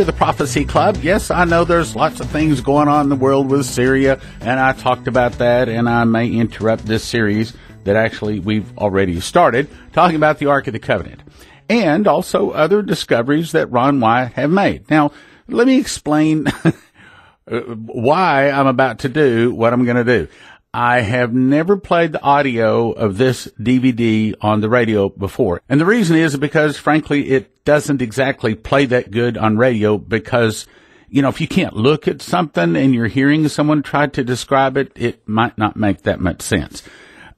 to the Prophecy Club. Yes, I know there's lots of things going on in the world with Syria, and I talked about that, and I may interrupt this series that actually we've already started, talking about the Ark of the Covenant, and also other discoveries that Ron Wyatt have made. Now, let me explain why I'm about to do what I'm going to do. I have never played the audio of this DVD on the radio before. And the reason is because, frankly, it doesn't exactly play that good on radio because, you know, if you can't look at something and you're hearing someone try to describe it, it might not make that much sense.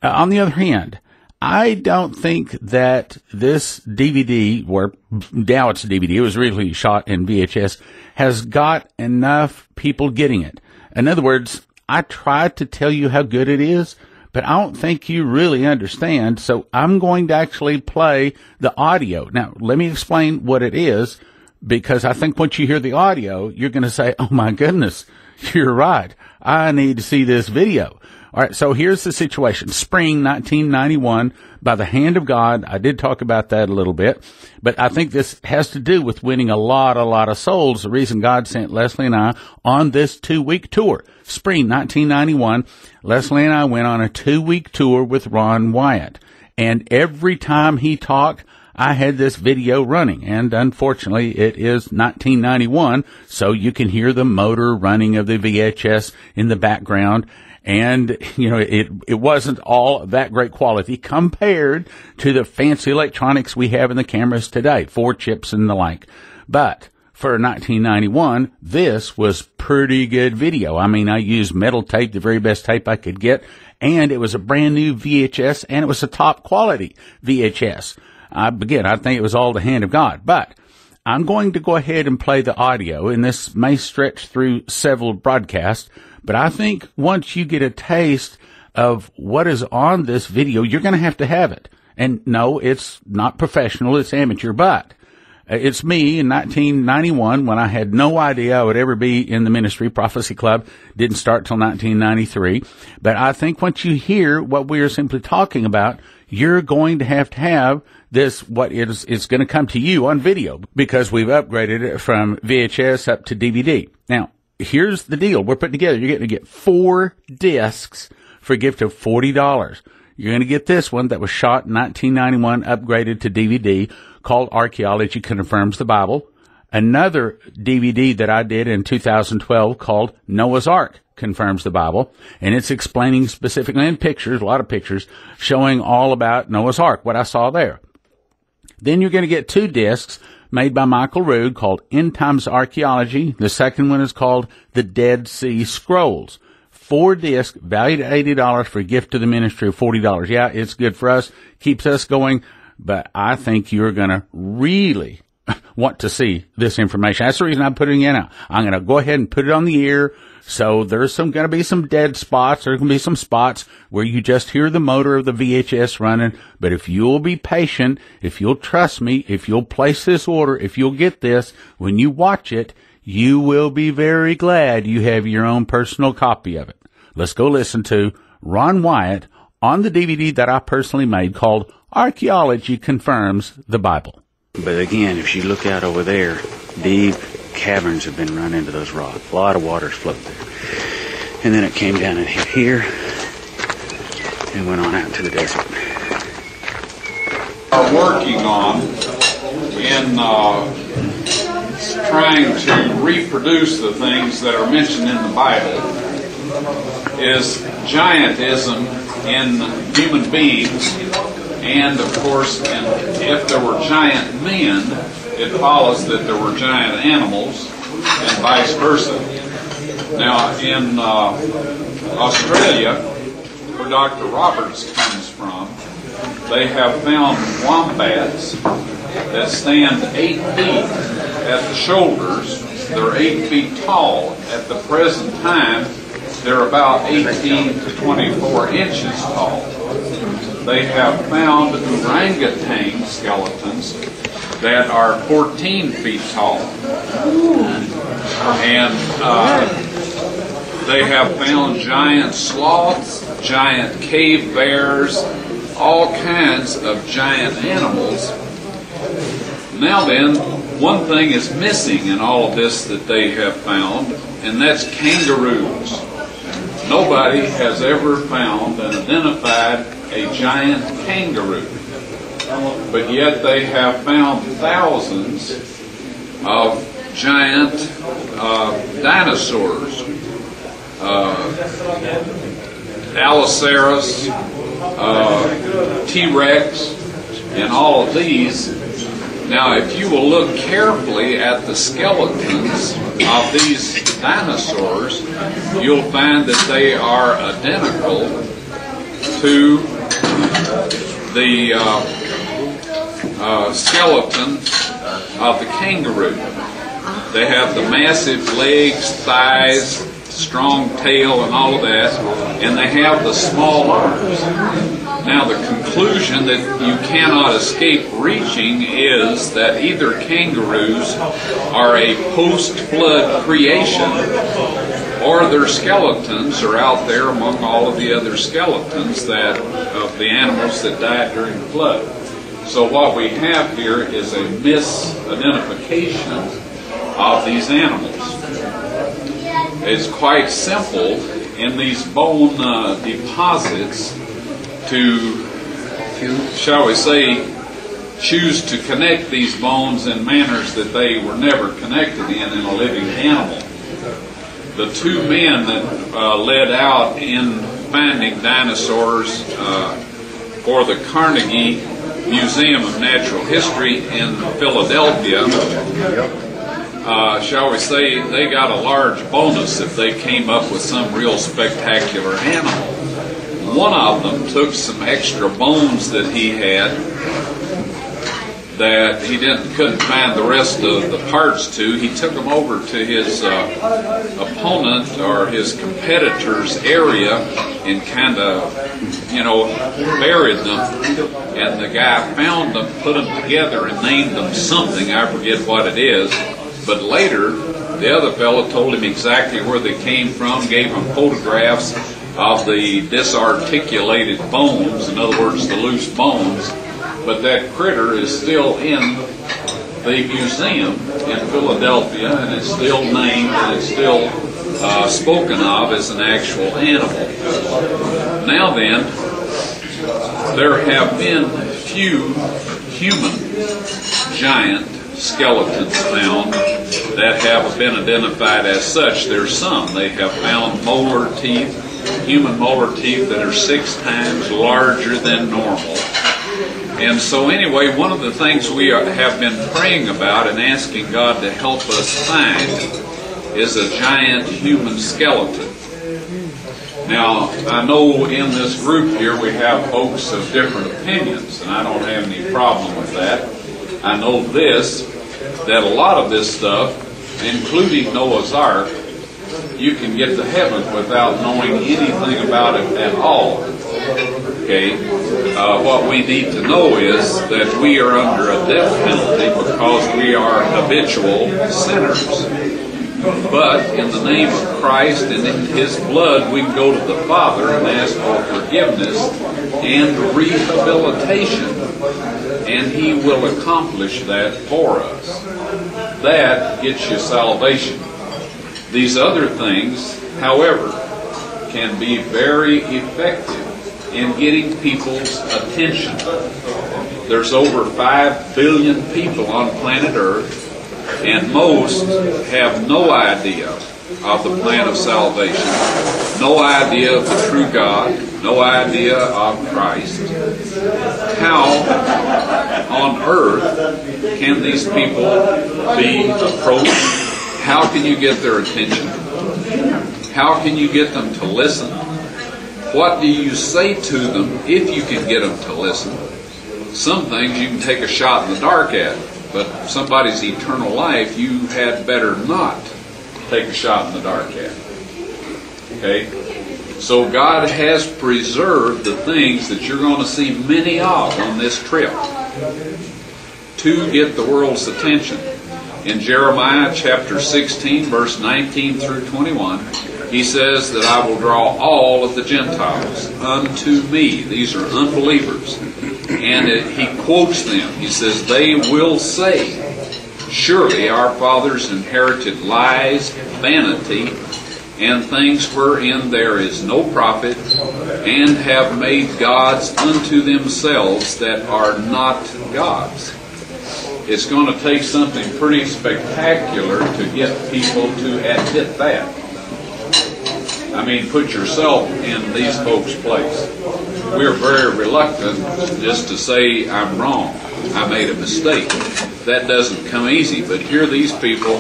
On the other hand, I don't think that this DVD, or now it's a DVD, it was originally shot in VHS, has got enough people getting it. In other words, I tried to tell you how good it is, but I don't think you really understand, so I'm going to actually play the audio. Now, let me explain what it is, because I think once you hear the audio, you're going to say, oh my goodness, you're right. I need to see this video. All right, so here's the situation. Spring 1991, by the hand of God. I did talk about that a little bit, but I think this has to do with winning a lot of souls. The reason God sent Leslie and I on this 2-week tour. Spring 1991, Leslie and I went on a 2-week tour with Ron Wyatt. And every time he talked, I had this video running. And unfortunately, it is 1991, so you can hear the motor running of the VHS in the background. And, you know, it wasn't all that great quality compared to the fancy electronics we have in the cameras today, 4 chips and the like. But for 1991, this was pretty good video. I mean, I used metal tape, the very best tape I could get, and it was a brand new VHS, and it was a top quality VHS. Again, I think it was all the hand of God. But I'm going to go ahead and play the audio, and this may stretch through several broadcasts. But I think once you get a taste of what is on this video, you're going to have it. And no, it's not professional, it's amateur, but it's me in 1991 when I had no idea I would ever be in the ministry. Prophecy Club didn't start till 1993. But I think once you hear what we are simply talking about, you're going to have this, what it's going to come to you on video because we've upgraded it from VHS up to DVD. Now, here's the deal. We're putting together, you're going to get 4 discs for a gift of $40. You're going to get this one that was shot in 1991, upgraded to DVD, called Archaeology Confirms the Bible. Another DVD that I did in 2012 called Noah's Ark Confirms the Bible. And it's explaining specifically in pictures, a lot of pictures, showing all about Noah's Ark, what I saw there. Then you're going to get 2 discs made by Michael Rood called End Times Archaeology. The second one is called The Dead Sea Scrolls. 4 discs, valued at $80 for a gift to the ministry of $40. Yeah, it's good for us, keeps us going, but I think you're going to really want to see this information. That's the reason I'm putting it out. I'm going to go ahead and put it on the air. So there's going to be some dead spots. There's going to be some spots where you just hear the motor of the VHS running. But if you'll be patient, if you'll trust me, if you'll place this order, if you'll get this, when you watch it, you will be very glad you have your own personal copy of it. Let's go listen to Ron Wyatt on the DVD that I personally made called Archaeology Confirms the Bible. But again, if you look out over there, deep caverns have been run into those rocks. A lot of water's flowed there. And then it came down and hit here and went on out into the desert. Are working on in trying to reproduce the things that are mentioned in the Bible is giantism in human beings, and of course, if there were giant men, it follows that there were giant animals, and vice versa. Now, in Australia, where Dr. Roberts comes from, they have found wombats that stand 8 feet at the shoulders. They're 8 feet tall. At the present time, they're about 18 to 24 inches tall. They have found orangutan skeletons that are 14 feet tall. And they have found giant sloths, giant cave bears, all kinds of giant animals. Now then, one thing is missing in all of this that they have found, and that's kangaroos. Nobody has ever found and identified a giant kangaroo. But yet they have found thousands of giant dinosaurs, Allosaurus, T-Rex, and all of these. Now, if you will look carefully at the skeletons of these dinosaurs, you'll find that they are identical to the skeleton of the kangaroo. They have the massive legs, thighs, strong tail, and all of that, and they have the small arms. Now, the conclusion that you cannot escape reaching is that either kangaroos are a post-flood creation, or their skeletons are out there among all of the other skeletons of the animals that died during the flood. So what we have here is a misidentification of these animals. It's quite simple in these bone deposits to, shall we say, choose to connect these bones in manners that they were never connected in a living animal. The two men that led out in finding dinosaurs for the Carnegie Museum of Natural History in Philadelphia, shall we say, they got a large bonus if they came up with some real spectacular animal. One of them took some extra bones that he had that he couldn't find the rest of the parts to. He took them over to his opponent or his competitor's area and kind of, buried them. And the guy found them, put them together, and named them something. I forget what it is. But later, the other fellow told him exactly where they came from, gave him photographs of the disarticulated bones, in other words, the loose bones. But that critter is still in the museum in Philadelphia, and it's still named, and it's still spoken of as an actual animal. Now then, there have been few human giant skeletons found that have been identified as such. There's some. They have found molar teeth, human molar teeth that are 6 times larger than normal. And so anyway, one of the things we have been praying about and asking God to help us find is a giant human skeleton. Now, I know in this group here we have folks of different opinions, and I don't have any problem with that. I know this, that a lot of this stuff, including Noah's Ark, you can get to heaven without knowing anything about it at all. Okay? What we need to know is that we are under a death penalty because we are habitual sinners. But in the name of Christ and in His blood, we can go to the Father and ask for forgiveness and rehabilitation. And He will accomplish that for us. That gets you salvation. These other things, however, can be very effective in getting people's attention. There's over 5 billion people on planet Earth, and most have no idea of the plan of salvation, no idea of the true God, no idea of Christ. How on earth can these people be approached? How can you get their attention? How can you get them to listen? What do you say to them if you can get them to listen? Some things you can take a shot in the dark at, but somebody's eternal life you had better not take a shot in the dark at. Okay? So God has preserved the things that you're going to see many of on this trip to get the world's attention. In Jeremiah chapter 16, verse 19 through 21, He says that I will draw all of the Gentiles unto me. These are unbelievers. And He quotes them. He says, they will say, Surely our fathers inherited lies, vanity, and things wherein there is no profit, and have made gods unto themselves that are not gods. It's going to take something pretty spectacular to get people to admit that. I mean, put yourself in these folks' place. We're very reluctant just to say, I'm wrong, I made a mistake. That doesn't come easy, but here these people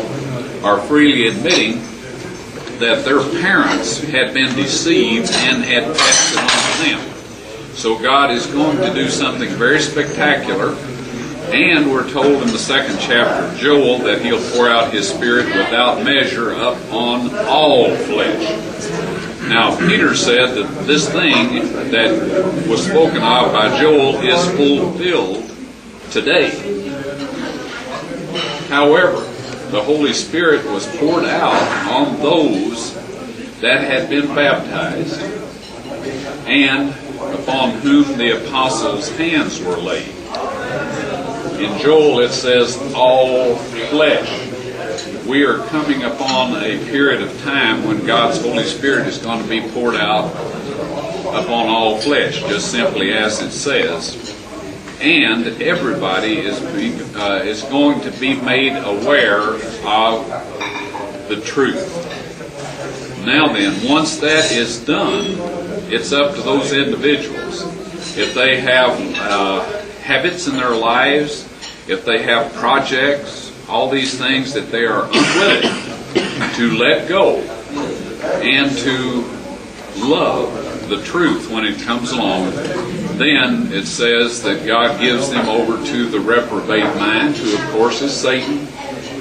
are freely admitting that their parents had been deceived and had passed it on to them. So God is going to do something very spectacular, and we're told in the 2nd chapter of Joel that He'll pour out His Spirit without measure upon all flesh. Now, Peter said that this thing that was spoken of by Joel is fulfilled today. However, the Holy Spirit was poured out on those that had been baptized and upon whom the apostles' hands were laid. In Joel it says, all flesh. We are coming upon a period of time when God's Holy Spirit is going to be poured out upon all flesh, just simply as it says. And everybody is going to be made aware of the truth. Now then, once that is done, it's up to those individuals. If they have habits in their lives, if they have projects, all these things that they are unwilling to let go and to love the truth when it comes along, then it says that God gives them over to the reprobate mind, who of course is Satan,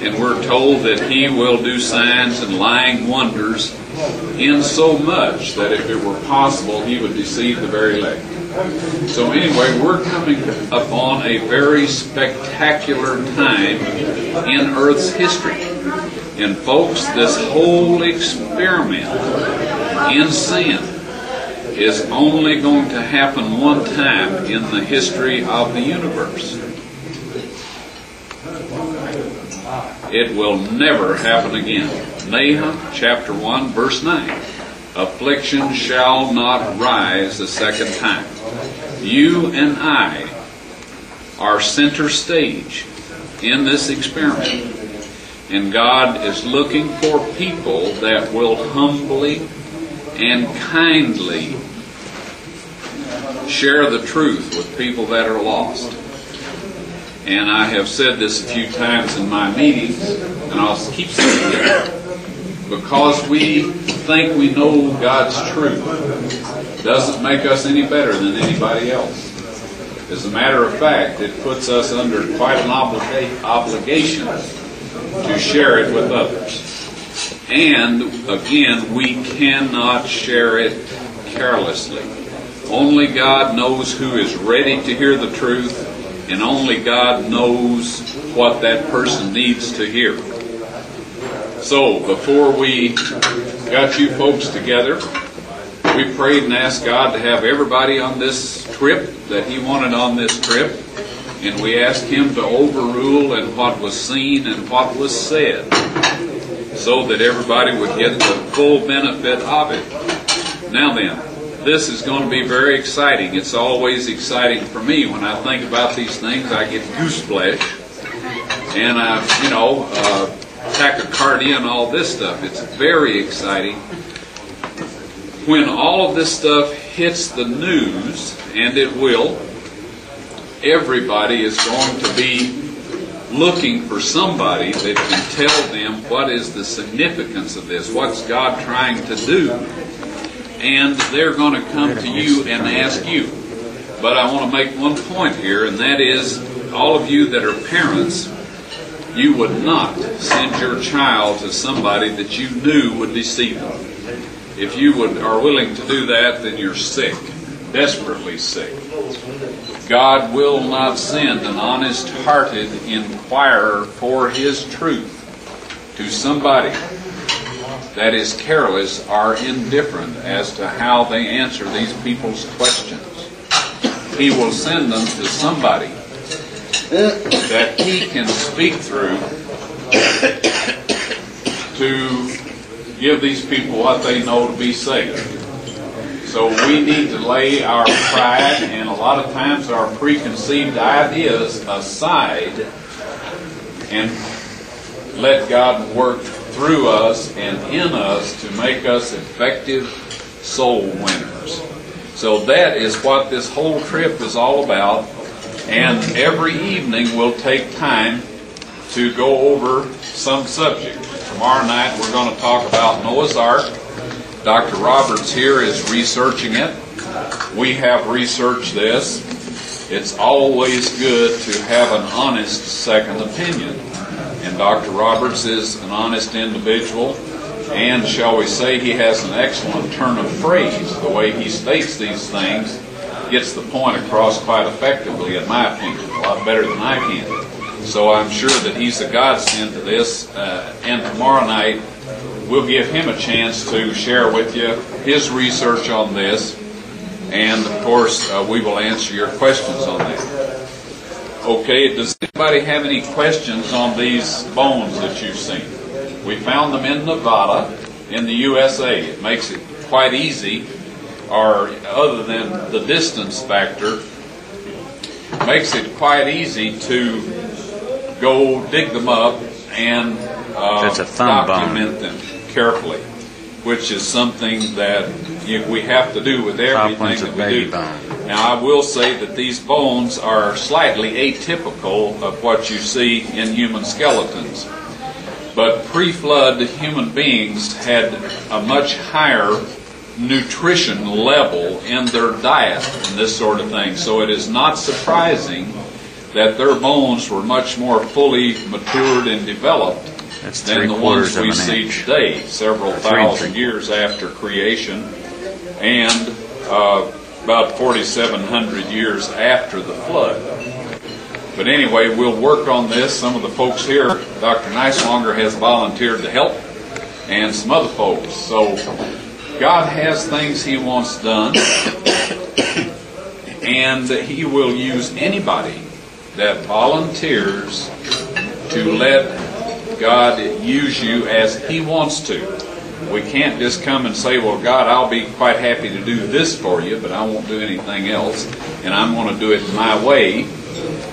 and we're told that he will do signs and lying wonders, in so much that if it were possible he would deceive the very elect. So anyway, we're coming upon a very spectacular time in Earth's history. And folks, this whole experiment in sin is only going to happen one time in the history of the universe. It will never happen again. Nahum chapter 1 verse 9. Affliction shall not rise a second time. You and I are center stage in this experiment. And God is looking for people that will humbly and kindly share the truth with people that are lost. And I have said this a few times in my meetings, and I'll keep saying it, because we think we know God's truth doesn't make us any better than anybody else. As a matter of fact, it puts us under quite an obligation to share it with others. And again, we cannot share it carelessly. Only God knows who is ready to hear the truth, and only God knows what that person needs to hear. So, before we got you folks together, we prayed and asked God to have everybody on this trip that He wanted on this trip, and we asked Him to overrule in what was seen and what was said, so that everybody would get the full benefit of it. Now then, this is going to be very exciting. It's always exciting for me. When I think about these things, I get goose flesh, and I, tachycardia and all this stuff. It's very exciting. When all of this stuff hits the news, and it will, everybody is going to be looking for somebody that can tell them what is the significance of this, what's God trying to do. And they're going to come to you and ask you. But I want to make one point here, and that is, all of you that are parents, you would not send your child to somebody that you knew would deceive them. If you are willing to do that, then you're sick, desperately sick. God will not send an honest-hearted inquirer for His truth to somebody that is careless or indifferent as to how they answer these people's questions. He will send them to somebody that He can speak through to give these people what they know to be saved. So we need to lay our pride and a lot of times our preconceived ideas aside and let God work through us and in us to make us effective soul winners. So that is what this whole trip is all about. And every evening we'll take time to go over some subject. Tomorrow night we're going to talk about Noah's Ark. Dr. Roberts here is researching it. We have researched this. It's always good to have an honest second opinion. And Dr. Roberts is an honest individual. And, shall we say, he has an excellent turn of phrase. The way he states these things gets the point across quite effectively, in my opinion, a lot better than I can. So I'm sure that he's a godsend to this. And tomorrow night, we'll give him a chance to share with you his research on this. And, of course, we will answer your questions on that. Okay, does anybody have any questions on these bones that you've seen? We found them in Nevada, in the USA. It makes it quite easy, or other than the distance factor, makes it quite easy to go dig them up and document them carefully, which is something that we have to do with everything that we do. Now, I will say that these bones are slightly atypical of what you see in human skeletons. But pre-flood human beings had a much higher nutrition level in their diet and this sort of thing. So it is not surprising that their bones were much more fully matured and developed than the ones we see today, several thousand years after creation, and about 4,700 years after the flood. But anyway, we'll work on this. Some of the folks here, Dr. Neislonger has volunteered to help, and some other folks. So God has things He wants done, and He will use anybody that volunteers to let God use you as He wants to. We can't just come and say, well, God, I'll be quite happy to do this for you, but I won't do anything else, and I'm going to do it my way.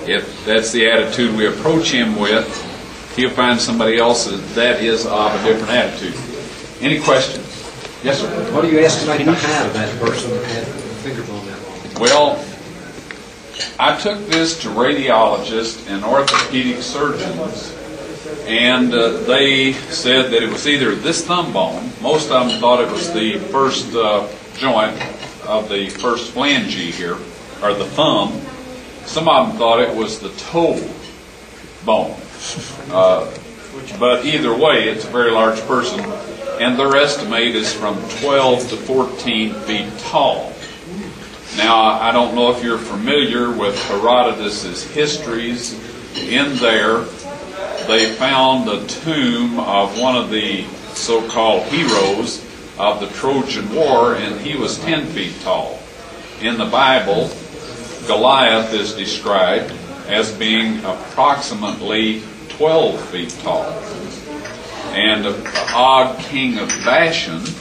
If that's the attitude we approach Him with, He'll find somebody else that is of a different attitude. Any questions? Yes, sir. What do you estimate the height of that person that had a finger bone that long? Well, I took this to radiologists and orthopedic surgeons, and they said that it was either this thumb bone. Most of them thought it was the first joint of the first phalange here, or the thumb. Some of them thought it was the toe bone. But either way, it's a very large person, and their estimate is from 12 to 14 feet tall. Now, I don't know if you're familiar with Herodotus' histories. In there, they found the tomb of one of the so-called heroes of the Trojan War, and he was 10 feet tall. In the Bible, Goliath is described as being approximately 12 feet tall. And Og, king of Bashan's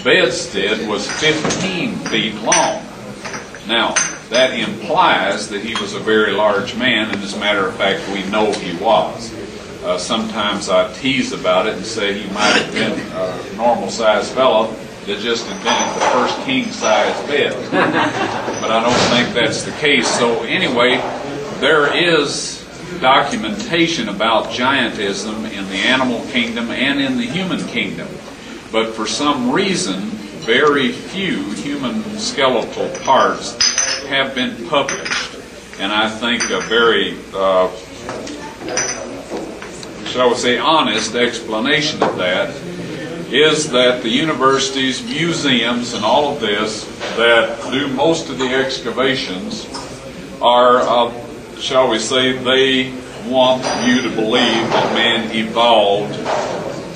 bedstead was 15 feet long. Now, that implies that he was a very large man, and as a matter of fact, we know he was. Sometimes I tease about it and say he might have been a normal-sized fellow that just invented the first king-size bed. But I don't think that's the case. So anyway, there is documentation about giantism in the animal kingdom and in the human kingdom. But for some reason, very few human skeletal parts have been published. And I think a very, shall we say, honest explanation of that is that the universities, museums, and all of this that do most of the excavations are, shall we say, they want you to believe that man evolved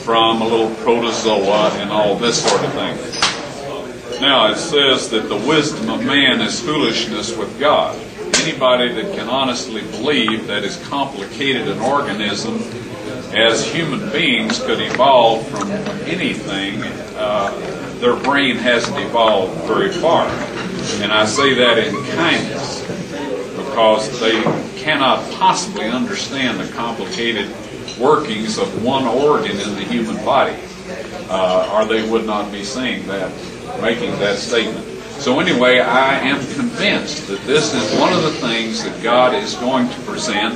from a little protozoa and all this sort of thing. Now, it says that the wisdom of man is foolishness with God. anybody that can honestly believe that as complicated an organism as human beings could evolve from anything, their brain hasn't evolved very far. And I say that in kindness, because they cannot possibly understand the complicated workings of one organ in the human body, or they would not be saying that, making that statement. So anyway, I am convinced that this is one of the things that God is going to present.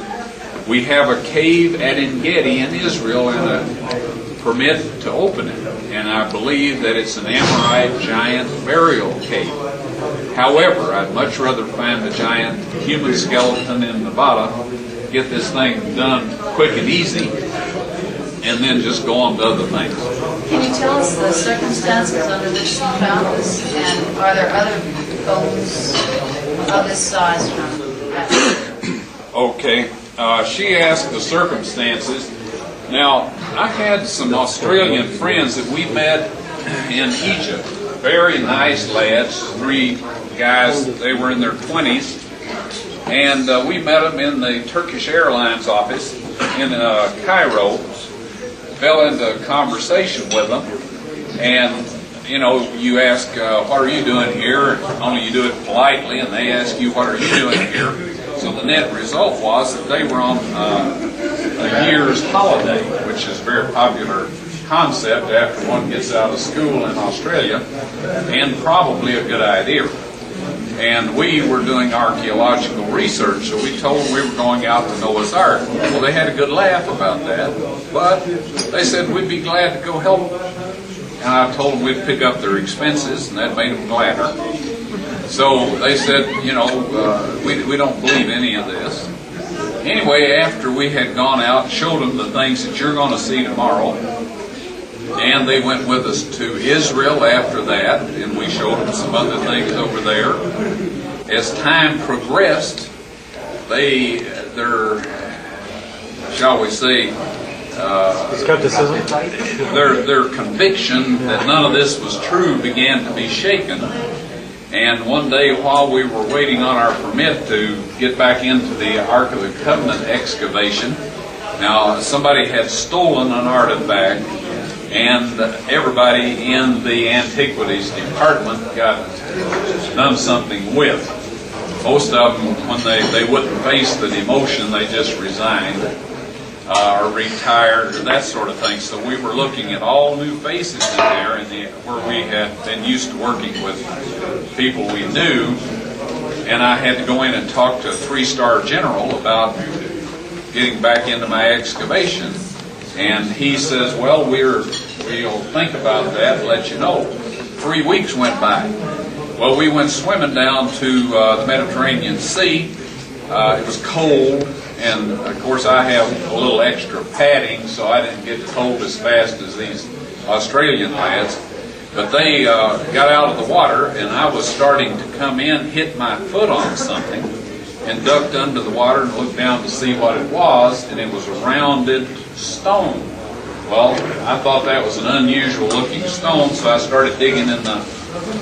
We have a cave at En-Gedi in Israel and a permit to open it. And I believe that it's an Amorite giant burial cave. However, I'd much rather find a giant human skeleton in Nevada, get this thing done quick and easy, and then just go on to other things. Can you tell us the circumstances under which you found this, and are there other bones of this size from that? Okay. She asked the circumstances. Now, I had some Australian friends that we met in Egypt. Very nice lads, 3 guys, they were in their 20s. And we met them in the Turkish Airlines office in Cairo. Fell into conversation with them. And, you know, you ask, what are you doing here? Only you do it politely, and they ask you, what are you doing here? So the net result was that they were on a year's holiday, which is a very popular concept after one gets out of school in Australia, and probably a good idea. And we were doing archaeological research, so we told them we were going out to Noah's Ark. Well, they had a good laugh about that, but they said we'd be glad to go help them. And I told them we'd pick up their expenses, and that made them gladder. So they said, you know, we don't believe any of this. Anyway, after we had gone out and showed them the things that you're going to see tomorrow, and they went with us to Israel after that, and we showed them some other things over there. As time progressed, their, shall we say, their conviction that none of this was true began to be shaken. And one day, while we were waiting on our permit to get back into the Ark of the Covenant excavation, now somebody had stolen an artifact, and everybody in the antiquities department got done something with. Most of them, when they wouldn't face the demotion, they just resigned or retired, or that sort of thing. So we were looking at all new faces in there, where we had been used to working with people we knew, and I had to go in and talk to a 3-star general about getting back into my excavation. And he says, well, we'll think about that and let you know. 3 weeks went by. Well, we went swimming down to the Mediterranean Sea. It was cold, and of course I have a little extra padding, so I didn't get cold as fast as these Australian lads. But they got out of the water, and I was starting to come in, hit my foot on something, and ducked under the water and looked down to see what it was, and it was a rounded stone. Well, I thought that was an unusual looking stone, so I started digging in the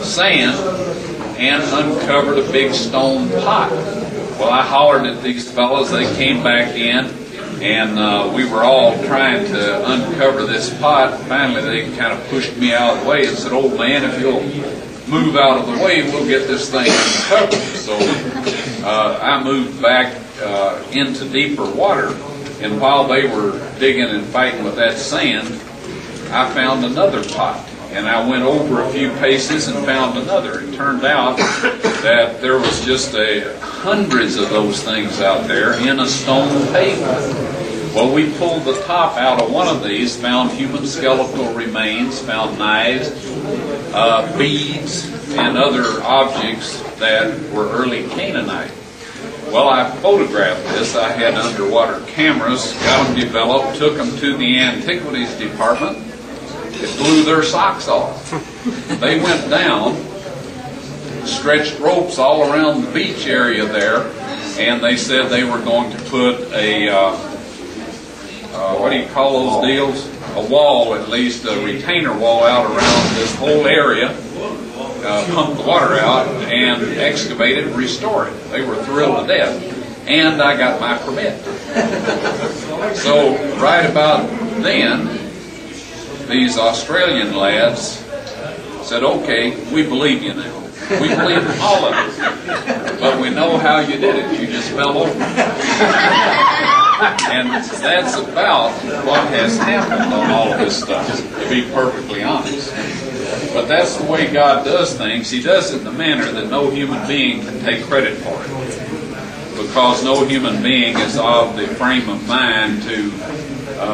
sand and uncovered a big stone pot. Well, I hollered at these fellows. They came back in, and we were all trying to uncover this pot. Finally, they kind of pushed me out of the way and said, old man, if you'll move out of the way, we'll get this thing uncovered. So I moved back into deeper water, and while they were digging and fighting with that sand, I found another pot. And I went over a few paces and found another. It turned out that there was just hundreds of those things out there in a stone pavement. Well, we pulled the top out of one of these, found human skeletal remains, found knives, beads, and other objects that were early Canaanite. Well, I photographed this. I had underwater cameras, got them developed, took them to the antiquities department. It blew their socks off. They went down, stretched ropes all around the beach area there, and they said they were going to put a, what do you call those deals? A wall, at least, a retainer wall out around this whole area. pump the water out and excavate it and restore it. They were thrilled to death. And I got my permit. So right about then, these Australian lads said, okay, we believe you now. We believe all of it. But we know how you did it. You just fell over. And that's about what has happened on all of this stuff, to be perfectly honest. But that's the way God does things. He does it in a manner that no human being can take credit for it. Because no human being is of the frame of mind to,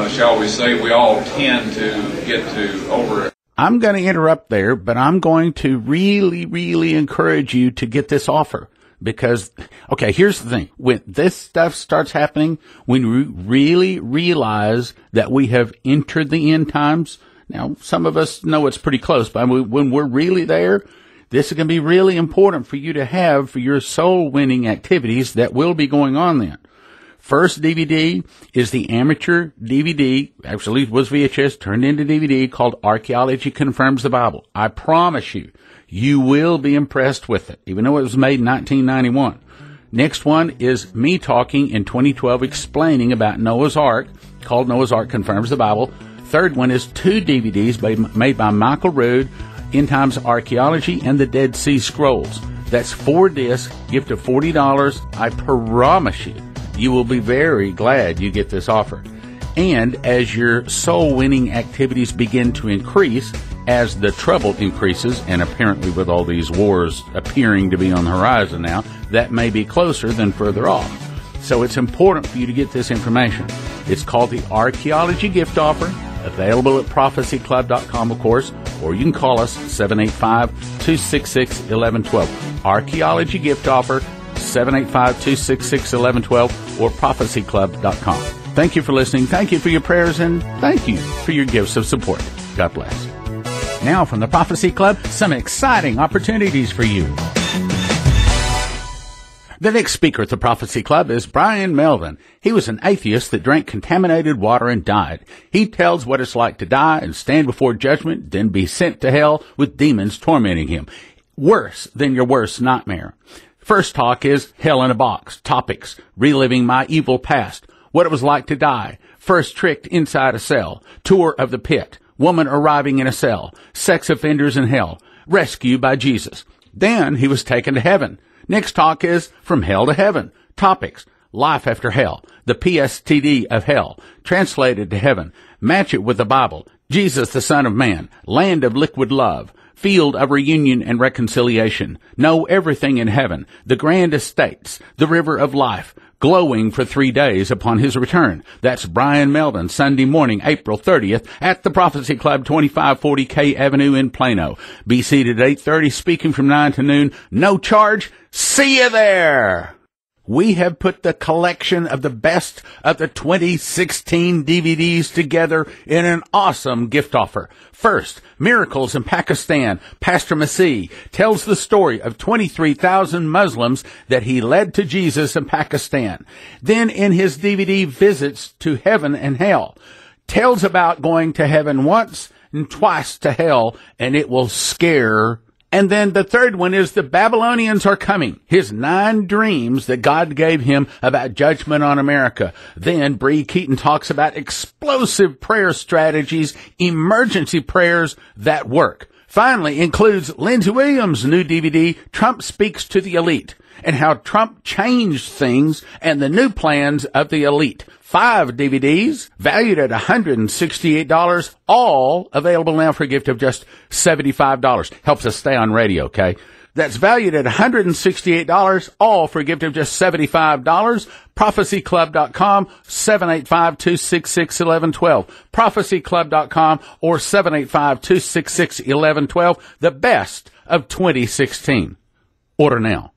shall we say, we all tend to get to over it. I'm going to interrupt there, but I'm going to really, really encourage you to get this offer. Because, okay, here's the thing. When this stuff starts happening, when we really realize that we have entered the end times, now, some of us know it's pretty close, but when we're really there, this is going to be really important for you to have for your soul-winning activities that will be going on then. First DVD is the amateur DVD, actually it was VHS, turned into DVD, called Archaeology Confirms the Bible. I promise you, you will be impressed with it, even though it was made in 1991. Next one is me talking in 2012 explaining about Noah's Ark, called Noah's Ark Confirms the Bible. Third one is 2 DVDs made by Michael Rood, End Times Archaeology, and the Dead Sea Scrolls. That's 4 discs, gift of $40. I promise you will be very glad you get this offer. And as your soul-winning activities begin to increase, as the trouble increases, and apparently with all these wars appearing to be on the horizon now, that may be closer than further off. So it's important for you to get this information. It's called the Archaeology Gift Offer, available at prophecyclub.com, of course, or you can call us 785-266-1112. Archaeology Gift Offer, 785-266-1112, or prophecyclub.com. Thank you for listening. Thank you for your prayers, and thank you for your gifts of support. God bless. Now from the Prophecy Club, some exciting opportunities for you. The next speaker at the Prophecy Club is Brian Melvin. He was an atheist that drank contaminated water and died. He tells what it's like to die and stand before judgment, then be sent to hell with demons tormenting him. Worse than your worst nightmare. First talk is Hell in a Box. Topics: reliving my evil past, what it was like to die, first tricked inside a cell, tour of the pit, woman arriving in a cell, sex offenders in hell, rescue by Jesus. Then he was taken to heaven. Next talk is From Hell to Heaven. Topics: life after hell, the PSTD of hell, translated to heaven, match it with the Bible, Jesus the Son of Man, land of liquid love, field of reunion and reconciliation, know everything in heaven, the grand estates, the river of life, glowing for 3 days upon his return. That's Brian Melvin, Sunday morning, April 30th, at the Prophecy Club, 2540 K Avenue in Plano. Be seated at 8:30, speaking from 9 to noon. No charge. See you there! We have put the collection of the best of the 2016 DVDs together in an awesome gift offer. First, Miracles in Pakistan. Pastor Masih tells the story of 23,000 Muslims that he led to Jesus in Pakistan. Then in his DVD, Visits to Heaven and Hell, tells about going to heaven once and twice to hell, and it will scare. And then the third one is The Babylonians Are Coming, his 9 dreams that God gave him about judgment on America. Then Bree Keaton talks about explosive prayer strategies, emergency prayers that work. Finally includes Lindsey Williams' new DVD, Trump Speaks to the Elite, and how Trump changed things and the new plans of the elite. 5 DVDs valued at $168, all available now for a gift of just $75. Helps us stay on radio, okay? That's valued at $168, all for a gift of just $75. prophecyclub.com, 785-266-1112. prophecyclub.com or 785-266-1112. The best of 2016. Order now.